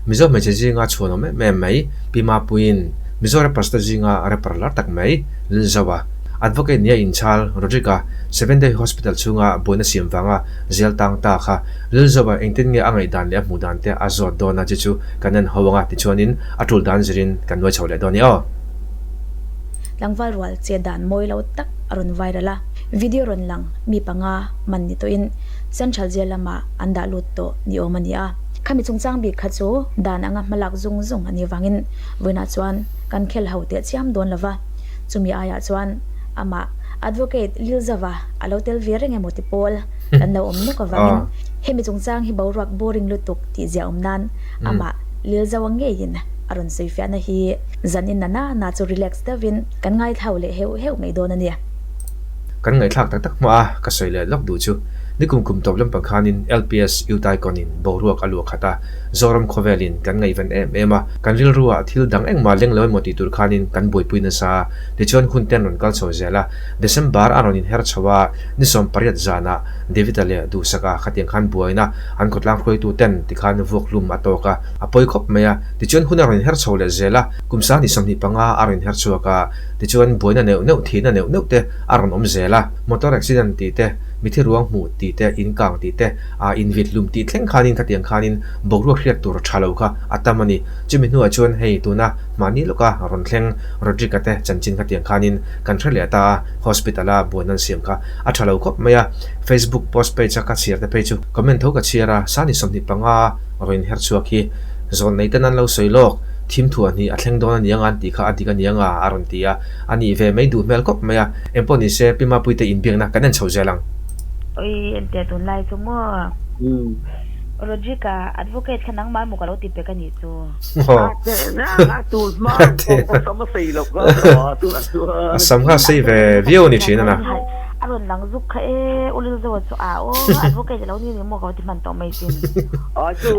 mizo me jinga chuano me mai pima puin mizo rapasta jinga reparlar tak mai Lilzo'a advocate nia Inchhal Roderick 7-day hospital chunga boina siamwanga zel tang ta kha Lilzo'a engtin nge angai dan le Hmuh dan te azot dona chu kanan hawanga ti chuanin atul dan zirin kan noi chhole doni o langwal rual che dan moi lo tak aron virala video ron lang mi panga man ni to in central jelama anda lut to ni omania khami chungchang bi khachu dan anga malak zung zung ani wangin voina chuan kan khel haute chiam don lova chumi aya chuan ama advocate Lilzo'a alotel viring emotipol kan no omnu ka wangin hemi chungchang hi borak boring lutuk ti zia omnan ama Lilzo'a ngein aron soifia na hi zanin na chu relax davin kan ngai thaule heu ngai don ania kan ngai thak tak ma ka soile lok du chu nikum toplam pangkhanin LPS utai konin boruak alu khata zoram khovelin kan ngai van ema kan ril ruwa thil dang eng ma leng loi moti tur khanin kan boipuina sa tichon khunten ron kal chozela December aronin her chawa nisom pariat jana devitale du saka khatiang khan buaina an khotlang khoi tu ten tikhan voklum atoka apoi khop maya tichon hunaron her chole zela kumsa ni samni panga aron her chuaka tichon boina neu thina neu te aron om zela motor accident ti te mithi ruang Hmuh ti te in kang ti te a in vit lum ti thleng khanin khatiang khanin boru hriat tur thalo kha atamani chimi nu achon hei tuna mani loka ron thleng Roderick te chanchin khatiang khanin kan threle ta hospitala bonan siam kha a thalo khop maya Facebook post page ka share te page comment tho ka chiara sani somni panga roin her chuaki zon nei tanan lo soilok thim thu ani athleng don ani anga ti kha atika nianga aron tia ani ve mai du mel kop maya emponi se pima puite in biang na kanan chhojelang oi ente tun lai chu mo Roderick advocate khanang ma mu ka lo ti pe ka ni chu na tu ma ko sama sei lo ko tu sam kha sei ve view ni china na aron lang zuk kha e ulil zo chu a o advocate lo ni mo ka ti man to mai tin chu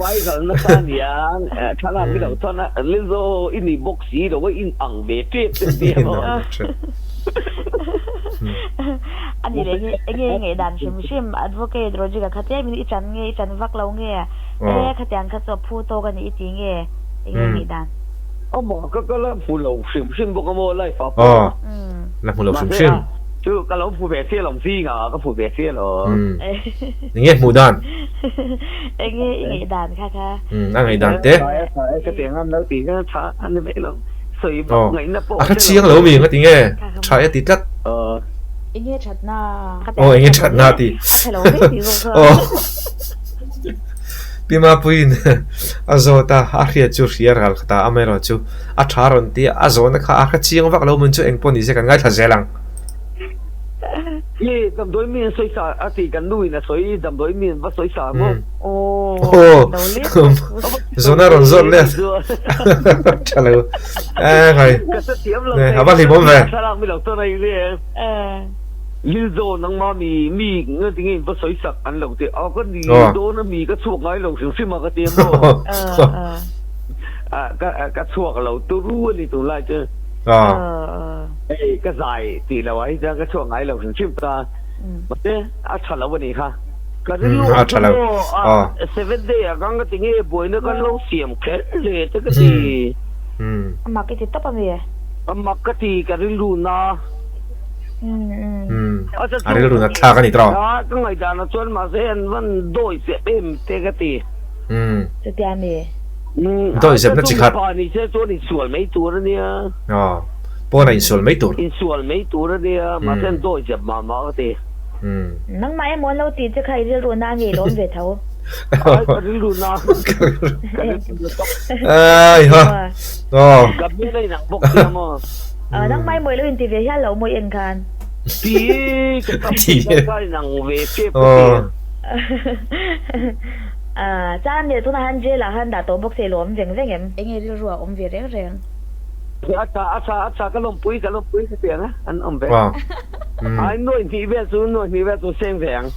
pai ga na ta ni an thala mi lo to na Lilzo in ni box yi lo in ang ve pe te mo ani le nge dan shim advocate Roderick khatia mi ichan vak lo nge khatiang kha cho phu to ga ni ti nge nge dan mo ka la phu lo shim bo ka mo lai fa la phu lo shim chu ka lo phu ve sia lom si nga ka phu ve sia lo nge Hmuh dan nge dan kha ngai dan te ka tiang am lo ti ka tha an ve lo soi bo ngai na po a chiang lo mi nga ti nge thai ti tat nge thatna nge thatna ti hello ti zo pima puin azota a khia chu riar gal khata amero chu a tharon ti azona kha a chiang wak lo mun chu engponi se kan ngai tha zelang ye dam doi min soi sa ati kan lui na soi dam doi min va soi sa mo zona ron zor le chalo ngai ka sa tiam lo aba li bom ve salang mi lo to nai le Lilzo nang ma mi nga tingi va soi sak an lo te a ko ni do na mi ka chuak ngai lo sim ma ka te mo ka chuak lo tu ru ni tu lai che cái dài thì là vậy ra cái chuồng ấy là thường chim ta mà thế chả là vấn đề ha cái lúc 7 day à cái tiếng nghe buổi nó cái lâu xiêm cái lệ cái gì mà cái gì tấp gì mà cái gì cái lúc na ari lu na tha ka ni tro cái ngày đó nó chuẩn mà sẽ anh vẫn đổi sẽ em cái gìจะเตียนนี่đổi sẽ nó chỉ khácนี่sẽ chuẩnนี่ส่วนmấyตัวnữa po na insul mấy tur insul mấy tur đấy mà sẽ đổi sẽ mà cái nang mai mo lo ti che khai ri ru na ngi lom ve thau cái lúc na ai ha gặp như này nặng bốc mà nang mai mo lo in ti ve ya lo mo en khan ti cái nặng về phía chan ne tu na han je la han da to bok se lom veng veng em nge ri ru om ve reng reng acha cái lồng pui cái tiền á anh ông bé anh nuôi thì bé chú xem vàng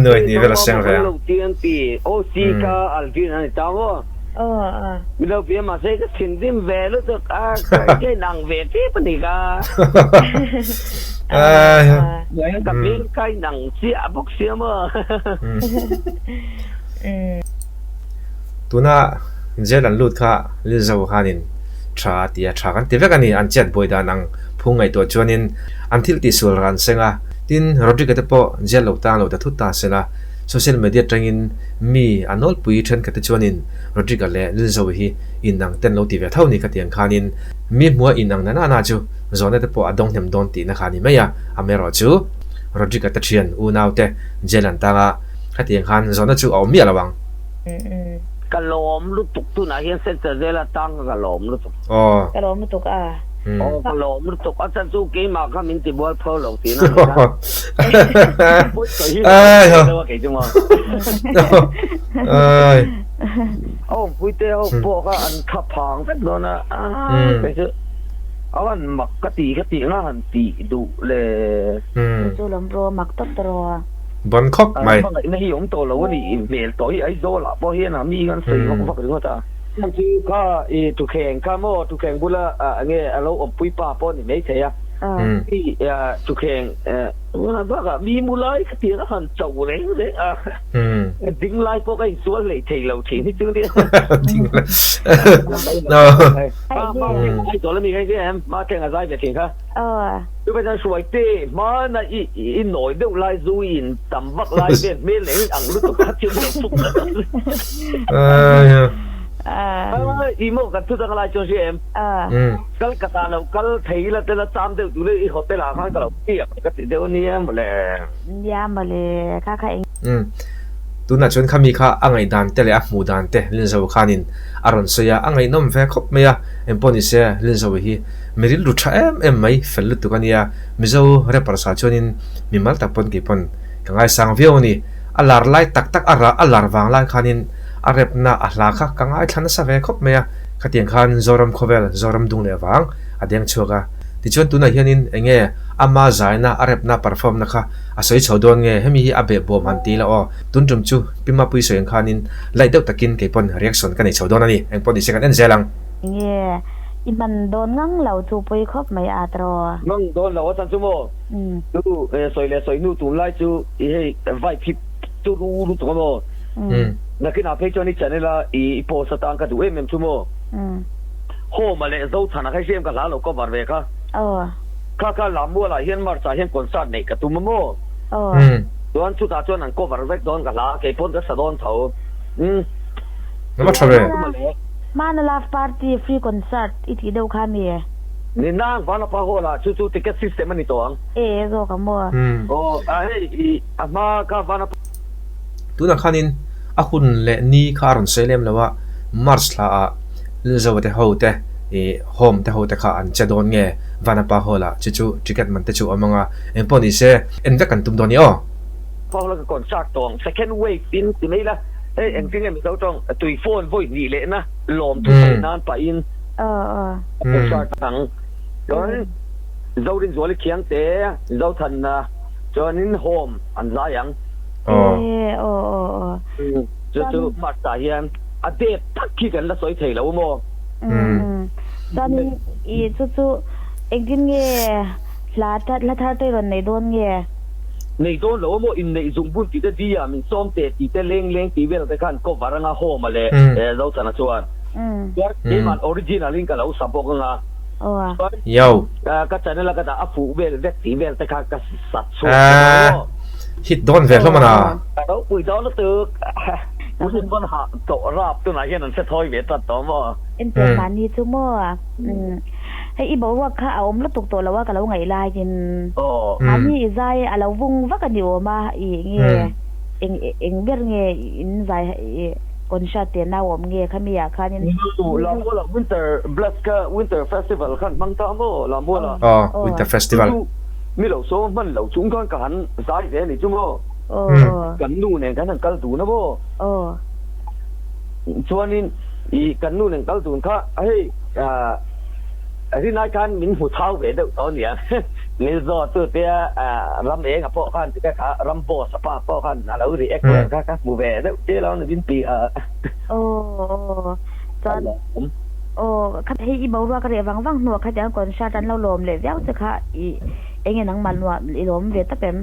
nuôi thì bé là xem vàng đầu tiên thì Osika Alvin này tao bây giờ bé mà thấy cái tiền đêm về lúc được cái nàng về tiếp này cả vậy gặp biết cái nàng xia bốc xia mà tu na เจลันลูดค่ะลิซาวฮานินชาเตียชากันเทเวกันนี่อันเจ็ดบอยดานังพุ่งไงตัวจวนินอันที่ติสุลรันเซงะทินโรดริกเตปอเจลลูกตาลูกตาทุตตาเซนะโซเชียลมีเดียจังอินมีอันนอลปุยเทรนกันตจวนินโรดริกเล่ลิซาวฮีอินนังเต็นโลติเวท่านี้กันเตียงขานินมีมัวอินนังนานาจูโซนเตปออดงเฮมดอนตีนะขานิไม่ยาอเมรอจูโรดริกตะเชียนอูนาวเตเจลันตางะกันเตียงขานโซนจูเอามีอะไรบ้างกะลอมลุตุกตุนะเฮียนเซนเตอร์เดละตังกะลอมลุตุกอ๋อก ระโดดมาตกกะลอมลุตุกอาจารย์ซูกีมาก็มินติบอลพอลตีนะบุษย์เอ้ยว่ากี่จังวะเอ้ยพุยเตอบอกว่าอันขับพังสักโดนนะไปเถอะเอาอันมักกะตีงาหันตีดุเลยจูลมโรมักตัดรอบนคอกไหมในยมตัวเราวันนี้เมลตัวไอ้โซล่ะพอเห็นนะมีกันสี่ของพวกนี้ก็ตานั่นคือก็ตุกแข่งข้ามอตุกแข่งบุละเงี้ยเราอบปุยป้าป้อนนี่ไม่ใช่ที่ตุกแข่งวันนั้นก็มีมูลไลก็ตีแล้วหันเจ้าเร่งเลยดิ้งไล่พวกไอ้ส่วนเลยเทเราเทนี่จึงเนี่ยดิ้งไล่ไอ้ตัวแล้วมีใครที่แอมมาแข่งอะไรแบบนี้ครับดูไปทางสวยเต้มาน่ะอีหน่อยเดี๋ยวไล่ซูอินต่ำบักไล่เป็นเมล่งอังรู้ตัวกันชื่อมันสุกอีโมกันทุกทางไล่จนเสียมกัลกตาเรากัลไทยละแต่ละตามเดี๋ยวดูเลยอีหอบเตล่าข้างตลอดเที่ยก็ติดเดี๋ยวนี้มาเลยยามมาเลยค่ะค่ะเองตุน่าชวนขามีค่ะอังไงดันเตะเลยหมู่ดันเตะลินซาวขานินอารอนเสียอังไงน้อมแฝงคบเมียเอ็มปอนิเสียลินซาวฮีเมริลลุชาไม่เฟลลุตุกันเนี่ยมิโซเรปประสาชนินมีมัลตะปนกี่ปนกังไงสังเวียวนี่อัลลาร์ไล่ตักอัลลาร์วางไล่ขานินอาเรปนาอัลลาค่ะกังไงทันสเวคบเมียขัดยังขันจอรมคอเวลจอรมดุงเลวังอดียงชัวกะที่ชวนตุน่าเฮียนินเงี้ยอามาใจนะอาเรปนาเพอร์ฟอร์มนะคะอาศัยชาวดอนเงี้ยให้มีอาเบบมันตีละอ๋อตุนจมจูพิมาปุยสวยขันินไล่เด็กตะกินกี่ปนเรียกส่วนกันในชาวดอนนี่เอ็งปนดิเซกันเอ็นเซลังเงี้ยอีมันโดนงั้งเหล่าจูปุยคบไม่อาตรองั้งโดนเหล่าว่าทันจูโมดูสวยเลยสวยนู่ตุนไล่จูให้ไว้พิบจูรู้ตัวโมนักกินอาเพจนี่จะเนี่ยละอีโพสต์ต่างกันดูเอ็มจูโมโหมาเลยเราฐานะให้เชื่อมกันแล้วเราก็บาร์เวค่ะข้าลำบัวละเห็นมาจากเห็นคนสัตว์ในกระตุ้มโมตัวนั้นชุดอาจารย์นั่นก็บาร์เวกโดนกันละเกี่ยพ้นจะสะดอนเท่านั่นมาทำไมมาในลาฟปาร์ตี้ฟรีคอนเสิร์ตอีที่เดียวกันมีนี่นั่งวันละพาหัวละชุดติ๊กเก็ตซิสเต็มนี่ตัวโซกัมบัวมาก็วันละตัวนักขันินอาคุณเล่นี่คาร์อนเซเลมแล้วว่ามาร์สลาลิซาวเตฮาวเตโฮมเตฮาวเตข้าอันจะโดนเงี้ยวันละพาหัวละจู่จิกเก็ตมันเตจู่อามังอ่ะเอ็มพอดีเซ่เอ็นจะกันตุ้มโดนนี่อ๋อพอเราก็ก่อนจากตรง second wave อินที่ไม่ละเอ็งจริงๆมีเขาต้องตุยโฟนvoidนี่เลยนะหลอมทุกนานไปอินเป็นจากตังจนเราดินสวนเคียงเตะเราทันนะจนนินโฮมอันไรยังจู่มาตายยันอเดบทักขี้กันแล้วสวยเทแล้วโมตอนนี้อีจู่เอ็งจริงเงี้ยลาทัดเตรอนในโดนเงี้ยในโดนเราโมอินในจุงบุญที่จะดีอ่ะมันซ้อมเตะที่จะเล่งที่เวลาแต่กันก็วารังอาโฮมาเลยเราทันชวนนี่มันออริจินัลลิงกันเราสับปะกันอ่ะยาวก็จะนั่นแหละก็จะอัฟฟูเวลเด็กที่เวลแต่กันก็สัตว์ชวนฮิตโดนเวลมันอ่ะเราปุ๋ยโดนแล้วตึกผู้ชนหาโตราบตัวไหนยันนั่นจะถอยเวทตัดต่อมาเอ็นเป็นมันนี่ชั่วโมงให้อีบอกว่าข้าเอาแล้วตกตัวแล้วว่ากับเราไงลายกินอันนี้ใจเราวงว่ากันอยู่มาอีเงี้ยเอ็งเบี้ยเงี้ยอินใจคนชาติน่าวมเงี้ยข้ามีอยากข้านี่ลำบัวละ winter black winter festival ขันมังตาโมลำบัวละwinter festival มีเหล่าโซ่มันเหล่าจุ้งก้อนกันสายเสียนี่จุ้งโมกันนู่นเนี่ยกันนั่งกัลตูนะโมส่วนนี้อีกันนู่นเนี่ยกัลตูนข้าเฮ้ยที่นายการมินหูเท้าเวดตอนเนี้ยนี่รอตัวเตี้ยรำเองกับพ่อขันที่แค่รำโบสปาพ่อขันแล้วรีแอคเลยค่ะหมู่เวดเจ้าเราเนี่ยบินปีจอนคัดให้อีบอกว่าก็เรียกวังหนัวคัดอย่างก่อนชาติเราลมเลยแล้วจะค่ะอีเองยังนังมันว่าอีลมเวทเป็น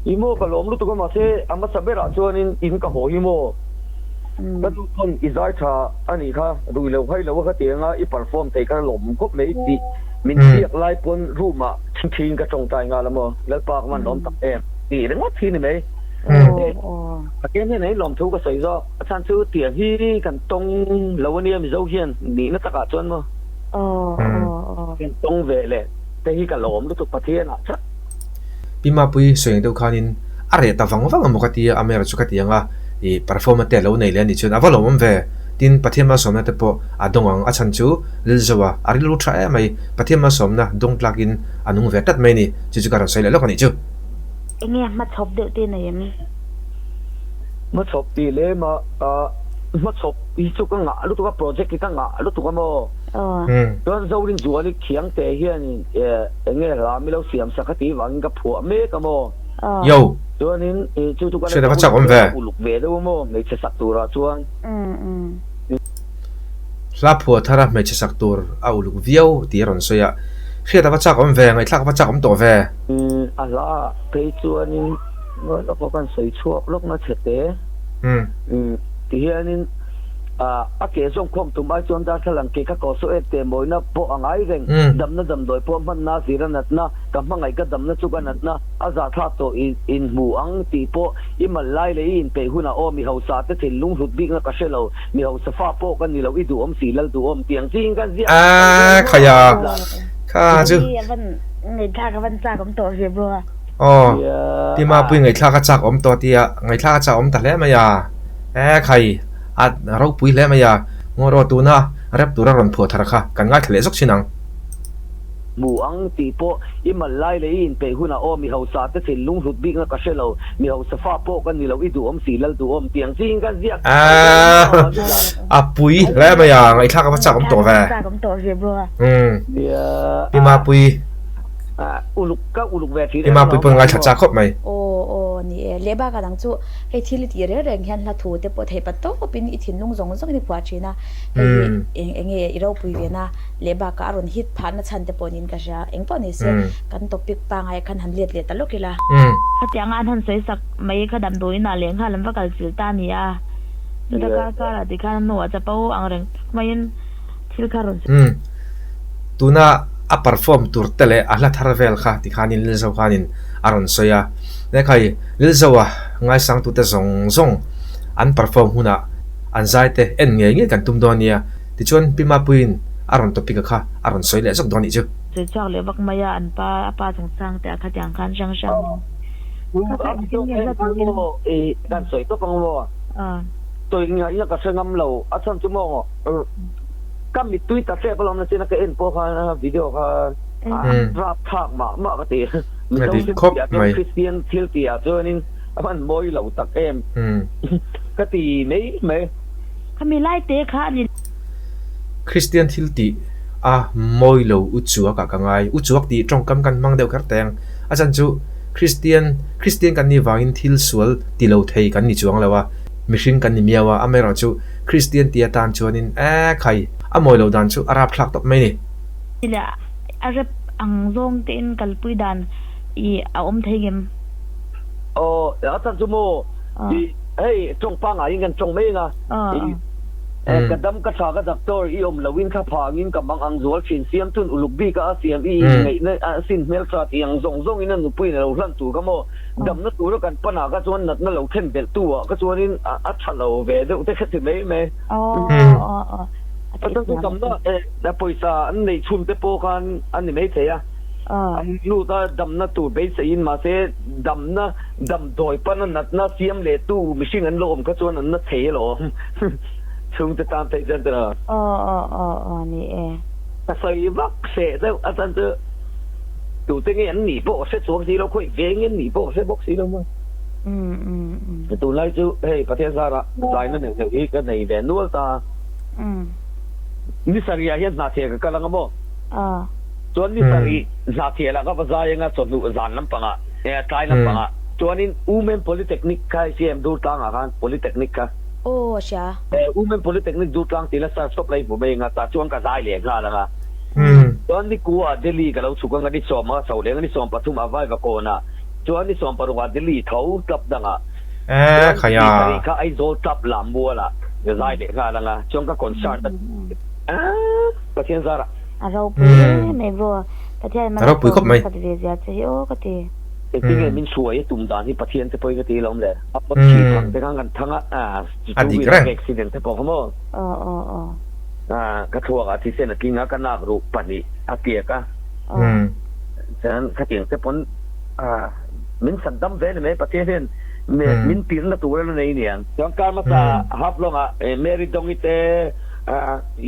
อีโมก็ลมรู้ตัวก็มาเสียอามาสับเบราชวนินอินกับโหอีโม ก็ทุกคนอีสายชาอันนี้ค่ะดูเร็วให้เราว่าเขาเตียงอ่ะอีพาร์ฟอร์มเตะกันหล่มก็ไม่ดีมินเรียกไล่ปนรูปมาทิ้งกระจงใจงานละมั้งแล้วปากมันล้อมตักเองดีเลยว่าทีนี่ไหมเกมที่ไหนหล่อมทุกก็ใส่ซอกอาจารย์ซื้อเตียงที่กันตรงเราวันนี้มีเจ้าเฮียนหนีนักตะการจนมั้งกันตรงเวเลยแต่ที่กันหล่อมรู้สึกประเทศอ่ะปีมาปุยสวยเดียวกันนินอะไรแต่ฟังว่ามุกตีอเมริกาตีอ่ะอีพาร์ฟอร์มเตะเราในเรื่องนี้ชนอวลมันเวดินประเทศมาสมนะแต่พอดงอังอาชันจูลิลซัวอาริลูทราเอไม่ประเทศมาสมนะดงพลักอินอันนุ่งเวทัดไม่นี่จู่ๆการใส่แล้วกันนี่จู่เงี้ยมาชอบเดือดตีไหนมั้ยมาชอบตีเลยมาชอบอีสุกงะรู้ตัวโปรเจกต์กันงะรู้ตัวมั้งตอนเราเรียนจวนนี่เขียงแต่เฮียนี่เงี้ยเราไม่เราเสียมสักทีวันกับผัวเมย์กันมั้งโย่ตัวนี้จู่ๆกันอุลุกเวด้วยมั้งไม่ใช่สักตัวจวนลาผัวทาระไม่ใช่สักตัวเอาลูกเวียวตีรอนสวยอะเชื่อแต่ว่าจักอมเวงไอ้ทักว่าจักอมตัวเวอะไรไปจวนนี่เราพอกันใส่ชั่วลูกน่าเฉดที่เฮียนี่อาเกส่งความตุ้มไอจวนดาสลังเกก็สู้เต็มบ่อยนะพออ่างไอเร่งดำนะดำโดยพอมันน่าสีระนัดนะกับมังไงก็ดำนะสุกันนัดนะอาจารย์ท่าโตอินหมู่อังตีพออิมันไล่เลยอินไปหุ่นอ่ะมีเฮาสาดที่ลุงหุดบิ๊กนะก็เชลล์มีเฮาสฟ้าโปกันนี่เราอีดูสีแล้วดูเตียงจริงกันสิขยะข้าจูมันไงท่ากับมันจ้ากับตัวเสียบรัวอ๋อที่มาปุ้ยไงท่ากับจักอมตัวเตียไงท่ากับจักอมแต่แล้วไม่ยาใครอาเราปุ้ยแล้วไม่ยางอรอตัวน่ะเรับตัวรอนผัวทาระค่ะกันง่ายทะเลสักชินังหมู่อังตีโปอิมันไล่เลยอินไปหุ่นอ่ะมีเฮาสาดที่ลุงหุดบิ๊กนะก็เชลล์มีเฮาสฟ้าโปกันนี่เราอีดูสีแล้วดูเตียงจริงกันสิปุ้ยแล้วไม่ยาไงท่ากับจักอมตัวแว่พี่มาปุ้ยอุลุกเวทีที่มาปุยปนงานถัดจากครบไหมโอ้นี่เลบ้ากันดังจู่ให้ที่ลิตีเรื่องเห็นละถูแต่ปวดให้ปัตโต้เป็นอิทินลุงจงสักนิดกว่าชีนะเองเราปุยเวนะเลบ้าก็อารมณ์ฮิตผ่านนะฉันแต่ปนินก็จะเองปนิเสียกันตบปิกปังไอ้คันหันเลียดตลกกีฬาถ้าจะงานทันสวยสักไม่ขดัมดูน่าเลี้ยงค่ะลำพักกับสิลตานี่ดูตะการละที่ข้าหนูจะเป้าอังเริงไม่ยันที่ข้ารุนตัวน่ะอัปเปอร์ฟอร์มตัวเตะอัลลัทฮาร์เวลค่ะที่ขานินลิลซาวขานินอารอนสอยเนี่ยใครลิลซาวง่ายสังตัวเตะซงอันเปอร์ฟอร์มหุ่นอันใจเตะเอ็นเงี้ยกันตุ้มดอนเนี่ยที่ชวนพิมาปุยนอารอนตัวปิกค่ะอารอนสอยเลยสักดอนอีจูจะชอบเลยบักมายาอันป้าสงสารแต่ขัดยังคันช่างการสอยตัวปังวัวตัวอย่างนี้ก็เชิงงำเหลาอัศจรรย์จุ่มงก็มีตุ้ยตาเซ่ปลอมนะสินะก็เอ็นโปค่ะวิดีโอค่ะรับภาพมาปกติไม่ได้ครบไหมคริสเตียนทิลตีอ่ะตัวนี้มันมวยเหล่าตักเอ็มก็ตีไม่เขามีไล่เตะค่ะนี่คริสเตียนทิลตีมวยเหล่าอุจจวกกับไงอุจจวกตีตรงกำกันมังเดียวกันแต่งอาจารย์จูคริสเตียนกันนี่วางอินทิลสวลตีเหล่าไทยกันนี่จวงแล้วว่ามิชิงกันนี่มีว่าอเมริกาจูคริสเตียนตีตามชวนินใครมวยเหล่าดันจูอาราบพลักตบไม่นี่นี่แหละอาราบอังซงเต้นกัลปุยดันเอาไทยเกมอาจารย์จูโมเฮ้ยจงปังยังกันจงไม่ไงกระดำกระชากระดับตัวละวินข้าพางินกับบังอังจวลชินเสียมตุนอุลุบีกับเสียมไงเนี่ยสินเมลซาที่ยังซงอินันปุยเนี่ยเราลั่นตัวก็โมดำนัดตัวแล้วกันปัญหาก็ชวนนัดนั่นเราเข้มเบ็ดตัวก็ชวนนี่อัดฉลาเวเดอแต่แค่ถึงไม่แต่ต้องจำนะแต่ปอยซาอันนี้ชุนเตโปกันอันนี้ไม่เสียอันนู้นดำนัดตัวเบสอินมาเสดำโดยปันนัดนัดเสียมเลตู้ไม่ใช่เงินลมก็ชวนนัดเทหรอชุนจะตามเทจันทร์นี่แต่ใส่วักเสร็จอาจารย์จะดูตั้งเงี้ยหนีโป๊ะเสร็จสวมสีเราคุยเงี้ยหนีโป๊ะเสร็จบ็อกสีเรามั้งแต่ตัวไล่จูเฮ้ยประเทศสหรัฐใจนั่นเนี่ยเดี๋ยวนี้ก็ในแดนนู้นตานิสัยยังนาเทียกันแล้วก็บอกส่วนนิสัยนาเทียแล้วก็ภาษายังไงส่วนดูจานน้ำปังใจน้ำปังส่วนนี้อูเมนโพลิเทคนิคใครเสียมดูตังกันโพลิเทคนิคค่ะโอ้ใช่อูเมนโพลิเทคนิคดูตังทีละสัปดาห์เลยผมเองแต่ช่วงกระจายเหลี่ยงกันนะตอนนี้กูเดลีกับเราสุกังกันที่สอมาสาวเลี้ยงที่สอมปฐุมอาวัยกับโกนะส่วนที่สอมปรุงว่าเดลีเขาจับดังขยะเขาไอโซจับลำบัวละ เดี๋ยวไล่เด็กงานละช่วงก็คอนเสิร์ตประเทศซาระ เราปุ้ยไม่รู้ประเทศมันก็จะเรียกจะโอ้ก็ทีแต่ที่เงินมันสวยตุ่มดานที่ประเทศจะไปก็ตีลงเลยอัปชีพังแต่กันทั้งจุดวิเวกสิเดนที่พอเขาโม่กระทรวงอาทิเซนกินกันนักรูปนี่อาเกียกฉะนั้นขัดเองแต่ผลมินสันดัมเวนไหมประเทศเห็นมินตีนละตัวแล้วในเนี่ยย้อนการมาตาฮับลงเมริดงอิเต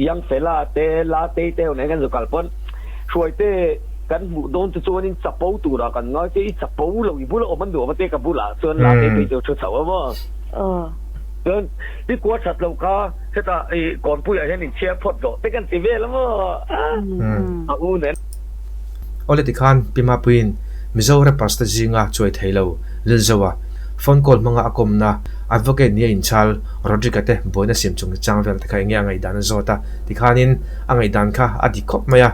ยังเฟลาเตลาเตเตไหนกันสุกัลปนช่วยเตกันโดนจะชวนนี่จับปูตัวละกันง่ายที่จับปูเราอีบุละมันดูมาเตกับบุละส่วนลาเตไปเจอชุดสาวว่าเดินที่กวาดสัตว์เราก็แค่ตาก่อนผู้ใหญ่ให้หนึ่งเชียร์พอดโดเตกันตีเวแล้วมั้งเนี่ยโอเลติคันพิมาปุยนมิโซเรปัสตจิงาช่วยเทโลลิลโซวาฟอนคอลมังอากมนาอัดวเกตเนี่ยอินชัลโรดริกเตบอยน่าเสียมจงจังเวลที่เขาเงี้ยไงดานโซตาที่ขานินไงดานค่ะอดีตคบมา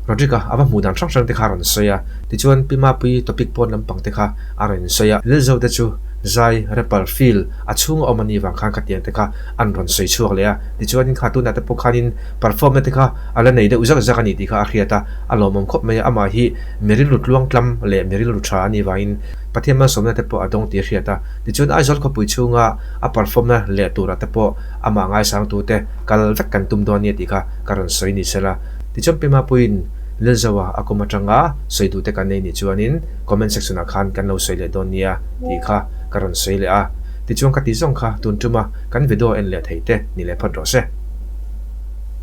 โรดริกอาว่ามูดันช่างที่ขารันเซียที่ชวนพิมาปุยตัวพิกปอนลำปังที่ขาอารันเซียลิลโซเตจูใจเรปเปอร์ฟิลอาช่วงอมันนี่วังข้างขัดยังที่ขาอันรันเซียชัวร์เลยที่ชวนขาตุนแต่พวกขานินเปอร์ฟอร์มที่ขาอะไรในเดือดอุจจาระนี่ที่ขาอาคียตาอารมณ์มันคบมาอามาฮีเมริลุดลวงกลัมเล่เมริลุดชานี่วัยประเทศมันสมนัตเปออดงตีเขียตาดิจวนไอซอลเขาปุยชูงาปาร์ฟอร์มนะเล่ตัวรัตเปออามาไงสังตัวเตกัลเวกันตุมดวนเนี่ยที่ค่ะการันสวยนี่เสละดิจวนเป็นมาปุยนเลือดจะว่าอากุมาจังสวยตัวเตกันในนี่จวนินคอมเมนต์เซ็กชันอาคารกันเราสวยเลยดอนเนี่ยที่ค่ะการันสวยเลยดิจวนกัดที่สองค่ะตุนจุมากันวิดีโอเอ็นเล่ไทยเตนี่เล่พัดรอเซ